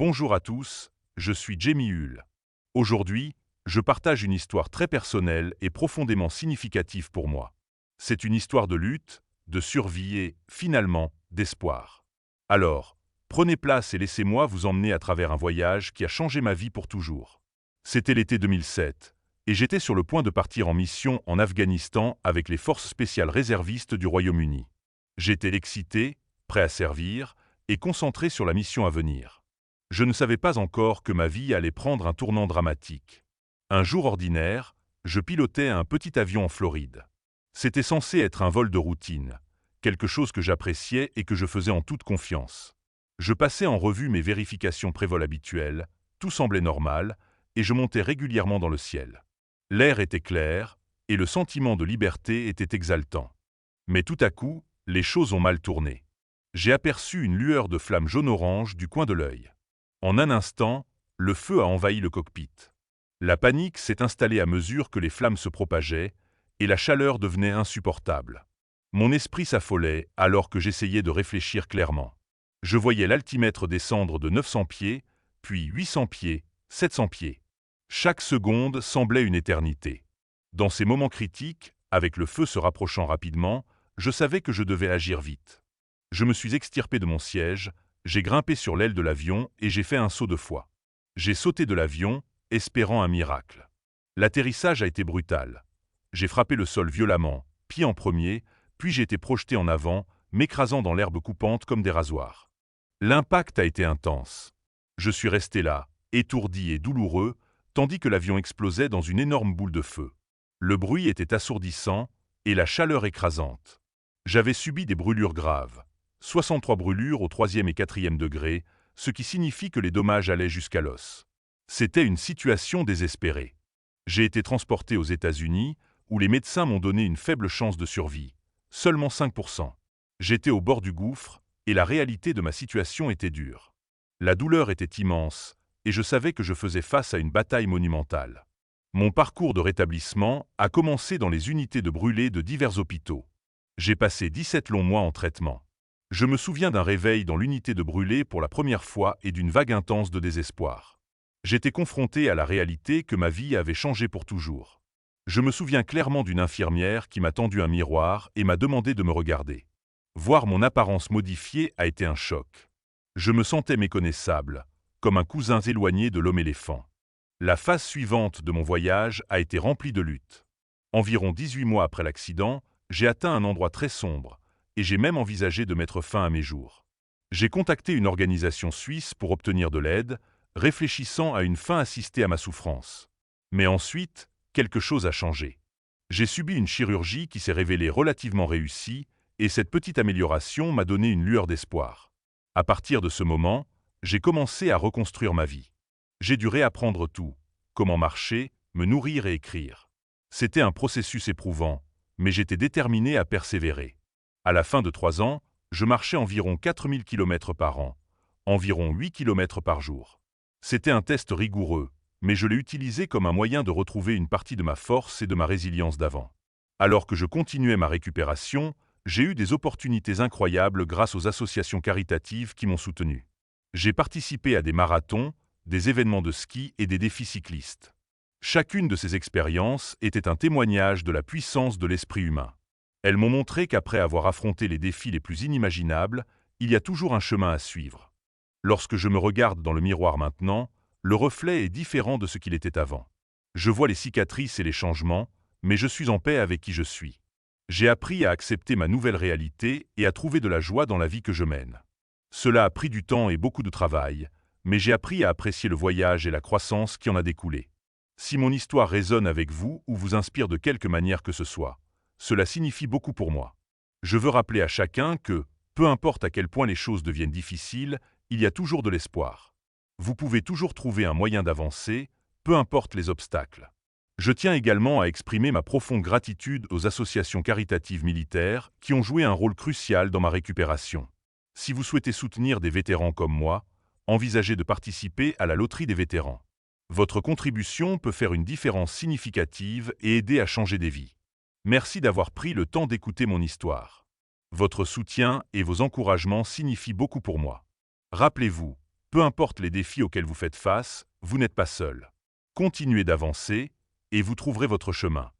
Bonjour à tous, je suis Jamie Hull. Aujourd'hui, je partage une histoire très personnelle et profondément significative pour moi. C'est une histoire de lutte, de survie et, finalement, d'espoir. Alors, prenez place et laissez-moi vous emmener à travers un voyage qui a changé ma vie pour toujours. C'était l'été 2007, et j'étais sur le point de partir en mission en Afghanistan avec les forces spéciales réservistes du Royaume-Uni. J'étais excité, prêt à servir, et concentré sur la mission à venir. Je ne savais pas encore que ma vie allait prendre un tournant dramatique. Un jour ordinaire, je pilotais un petit avion en Floride. C'était censé être un vol de routine, quelque chose que j'appréciais et que je faisais en toute confiance. Je passais en revue mes vérifications pré-vol habituelles, tout semblait normal, et je montais régulièrement dans le ciel. L'air était clair, et le sentiment de liberté était exaltant. Mais tout à coup, les choses ont mal tourné. J'ai aperçu une lueur de flamme jaune-orange du coin de l'œil. En un instant, le feu a envahi le cockpit. La panique s'est installée à mesure que les flammes se propageaient, et la chaleur devenait insupportable. Mon esprit s'affolait alors que j'essayais de réfléchir clairement. Je voyais l'altimètre descendre de 900 pieds, puis 800 pieds, 700 pieds. Chaque seconde semblait une éternité. Dans ces moments critiques, avec le feu se rapprochant rapidement, je savais que je devais agir vite. Je me suis extirpé de mon siège, j'ai grimpé sur l'aile de l'avion et j'ai fait un saut de foi. J'ai sauté de l'avion, espérant un miracle. L'atterrissage a été brutal. J'ai frappé le sol violemment, pied en premier, puis j'ai été projeté en avant, m'écrasant dans l'herbe coupante comme des rasoirs. L'impact a été intense. Je suis resté là, étourdi et douloureux, tandis que l'avion explosait dans une énorme boule de feu. Le bruit était assourdissant et la chaleur écrasante. J'avais subi des brûlures graves. 63 brûlures au 3e et 4e degré, ce qui signifie que les dommages allaient jusqu'à l'os. C'était une situation désespérée. J'ai été transporté aux États-Unis, où les médecins m'ont donné une faible chance de survie, seulement 5%. J'étais au bord du gouffre, et la réalité de ma situation était dure. La douleur était immense, et je savais que je faisais face à une bataille monumentale. Mon parcours de rétablissement a commencé dans les unités de brûlés de divers hôpitaux. J'ai passé 17 longs mois en traitement. Je me souviens d'un réveil dans l'unité de brûlés pour la première fois et d'une vague intense de désespoir. J'étais confronté à la réalité que ma vie avait changé pour toujours. Je me souviens clairement d'une infirmière qui m'a tendu un miroir et m'a demandé de me regarder. Voir mon apparence modifiée a été un choc. Je me sentais méconnaissable, comme un cousin éloigné de l'homme-éléphant. La phase suivante de mon voyage a été remplie de luttes. Environ 18 mois après l'accident, j'ai atteint un endroit très sombre, et j'ai même envisagé de mettre fin à mes jours. J'ai contacté une organisation suisse pour obtenir de l'aide, réfléchissant à une fin assistée à ma souffrance. Mais ensuite, quelque chose a changé. J'ai subi une chirurgie qui s'est révélée relativement réussie, et cette petite amélioration m'a donné une lueur d'espoir. À partir de ce moment, j'ai commencé à reconstruire ma vie. J'ai dû réapprendre tout, comment marcher, me nourrir et écrire. C'était un processus éprouvant, mais j'étais déterminé à persévérer. À la fin de 3 ans, je marchais environ 4000 km par an, environ 8 km par jour. C'était un test rigoureux, mais je l'ai utilisé comme un moyen de retrouver une partie de ma force et de ma résilience d'avant. Alors que je continuais ma récupération, j'ai eu des opportunités incroyables grâce aux associations caritatives qui m'ont soutenu. J'ai participé à des marathons, des événements de ski et des défis cyclistes. Chacune de ces expériences était un témoignage de la puissance de l'esprit humain. Elles m'ont montré qu'après avoir affronté les défis les plus inimaginables, il y a toujours un chemin à suivre. Lorsque je me regarde dans le miroir maintenant, le reflet est différent de ce qu'il était avant. Je vois les cicatrices et les changements, mais je suis en paix avec qui je suis. J'ai appris à accepter ma nouvelle réalité et à trouver de la joie dans la vie que je mène. Cela a pris du temps et beaucoup de travail, mais j'ai appris à apprécier le voyage et la croissance qui en a découlé. Si mon histoire résonne avec vous ou vous inspire de quelque manière que ce soit, cela signifie beaucoup pour moi. Je veux rappeler à chacun que, peu importe à quel point les choses deviennent difficiles, il y a toujours de l'espoir. Vous pouvez toujours trouver un moyen d'avancer, peu importe les obstacles. Je tiens également à exprimer ma profonde gratitude aux associations caritatives militaires qui ont joué un rôle crucial dans ma récupération. Si vous souhaitez soutenir des vétérans comme moi, envisagez de participer à la loterie des vétérans. Votre contribution peut faire une différence significative et aider à changer des vies. Merci d'avoir pris le temps d'écouter mon histoire. Votre soutien et vos encouragements signifient beaucoup pour moi. Rappelez-vous, Peu importe les défis auxquels vous faites face, vous n'êtes pas seul. Continuez d'avancer et vous trouverez votre chemin.